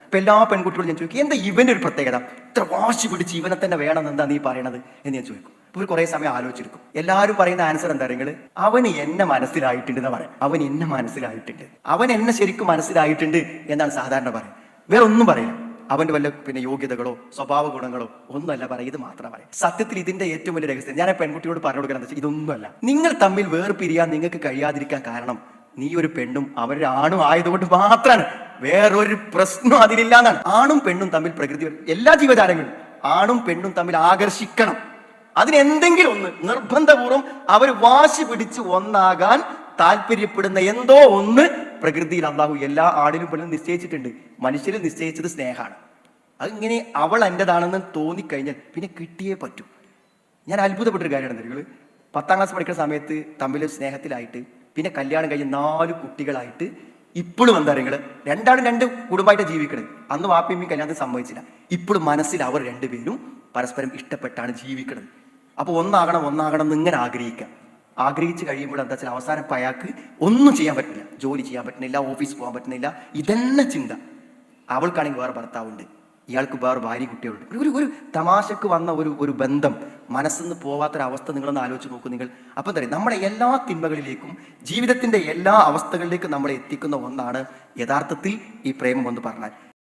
അപ്പൊ എല്ലാ പെൺകുട്ടികളും ഞാൻ ചോദിക്കും, എന്താ ഇവന്റെ ഒരു പ്രത്യേകത, ഇത്ര വാശി പിടിച്ച് ഇവനെ തന്നെ വേണം എന്താ നീ പറയണത് എന്ന് ഞാൻ ചോദിക്കും. ഇവർ കുറെ സമയം ആലോചിച്ചിരിക്കും. എല്ലാവരും പറയുന്ന ആൻസർ എന്താ പറയുക, അവന് എന്നെ മനസ്സിലായിട്ടുണ്ട് എന്ന് പറയാം. അവൻ എന്നെ മനസ്സിലായിട്ടുണ്ട്, അവൻ എന്നെ ശരിക്കും മനസ്സിലായിട്ടുണ്ട് എന്നാണ് സാധാരണ പറയുന്നത്. വേറെ ഒന്നും പറയില്ല. അവന്റെ വല്ല യോഗ്യതകളോ സ്വഭാവ ഗുണങ്ങളോ ഒന്നുമല്ല പറയും, ഇത് മാത്രം പറയാം. സത്യത്തിൽ ഇതിന്റെ ഏറ്റവും വലിയ രഹസ്യം ഞാൻ പെൺകുട്ടിയോട് പറഞ്ഞു കൊടുക്കണം എന്താ വെച്ചാൽ, ഇതൊന്നുമല്ല. നിങ്ങൾ തമ്മിൽ വേർപിരിയാൻ നിങ്ങൾക്ക് കഴിയാതിരിക്കാൻ കാരണം നീ ഒരു പെണ്ണും അവരൊരു ആണും ആയതുകൊണ്ട് മാത്രമാണ്. വേറൊരു പ്രശ്നം അതിലില്ല എന്നാണ്. ആണും പെണ്ണും തമ്മിൽ പ്രകൃതി എല്ലാ ജീവജാലങ്ങളും ആണും പെണ്ണും തമ്മിൽ ആകർഷിക്കണം. അതിനെന്തെങ്കിലും ഒന്ന് നിർബന്ധപൂർവ്വം അവർ വാശി പിടിച്ച് ഒന്നാകാൻ താല്പര്യപ്പെടുന്ന എന്തോ ഒന്ന് പ്രകൃതിയിൽ അള്ളാഹു എല്ലാ ആടിനും പെണ്ണിനും നിശ്ചയിച്ചിട്ടുണ്ട്. മനുഷ്യരിൽ നിശ്ചയിച്ചത് സ്നേഹമാണ്. അതിങ്ങനെ അവൾ എൻ്റെതാണെന്ന് തോന്നിക്കഴിഞ്ഞാൽ പിന്നെ കിട്ടിയേ പറ്റൂ. ഞാൻ അത്ഭുതപ്പെട്ടൊരു കാര്യമാണ്. നിങ്ങൾ 10ാം ക്ലാസ് പഠിക്കുന്ന സമയത്ത് തമ്മിൽ സ്നേഹത്തിലായിട്ട് പിന്നെ കല്യാണം കഴിഞ്ഞ് 4 കുട്ടികളായിട്ട് ഇപ്പോഴും എന്താ പറയുക, രണ്ടാളും 2 കുടുംബമായിട്ട് ജീവിക്കണത്. അന്ന് വാപ്പിയമ്മയും കല്യാണത്തിന് സമ്മതിച്ചില്ല. ഇപ്പോഴും മനസ്സിൽ അവർ രണ്ടുപേരും പരസ്പരം ഇഷ്ടപ്പെട്ടാണ് ജീവിക്കുന്നത്. അപ്പോൾ ഒന്നാകണം എന്ന് ഇങ്ങനെ ആഗ്രഹിച്ച് കഴിയുമ്പോൾ എന്താ വെച്ചാൽ അവസാനം അയാൾക്ക് ഒന്നും ചെയ്യാൻ പറ്റില്ല. ജോലി ചെയ്യാൻ പറ്റുന്നില്ല, ഓഫീസ് പോകാൻ പറ്റുന്നില്ല. ഇതന്നെ ചിന്ത. അവൾക്കാണെങ്കിൽ വേറെ ഭർത്താവുണ്ട്, ഇയാൾക്ക് വേറെ ഭാര്യ കുട്ടികളുണ്ട്. ഒരു തമാശക്ക് വന്ന ഒരു ബന്ധം മനസ്സിന്ന് പോവാത്തൊരവസ്ഥ നിങ്ങളൊന്ന് ആലോചിച്ച് നോക്കൂ നിങ്ങൾ. അപ്പം എന്താ പറയുക, നമ്മുടെ എല്ലാ തിന്മകളിലേക്കും ജീവിതത്തിന്റെ എല്ലാ അവസ്ഥകളിലേക്കും നമ്മളെ എത്തിക്കുന്ന ഒന്നാണ് യഥാർത്ഥത്തിൽ ഈ പ്രേമം എന്ന് പറഞ്ഞാൽ.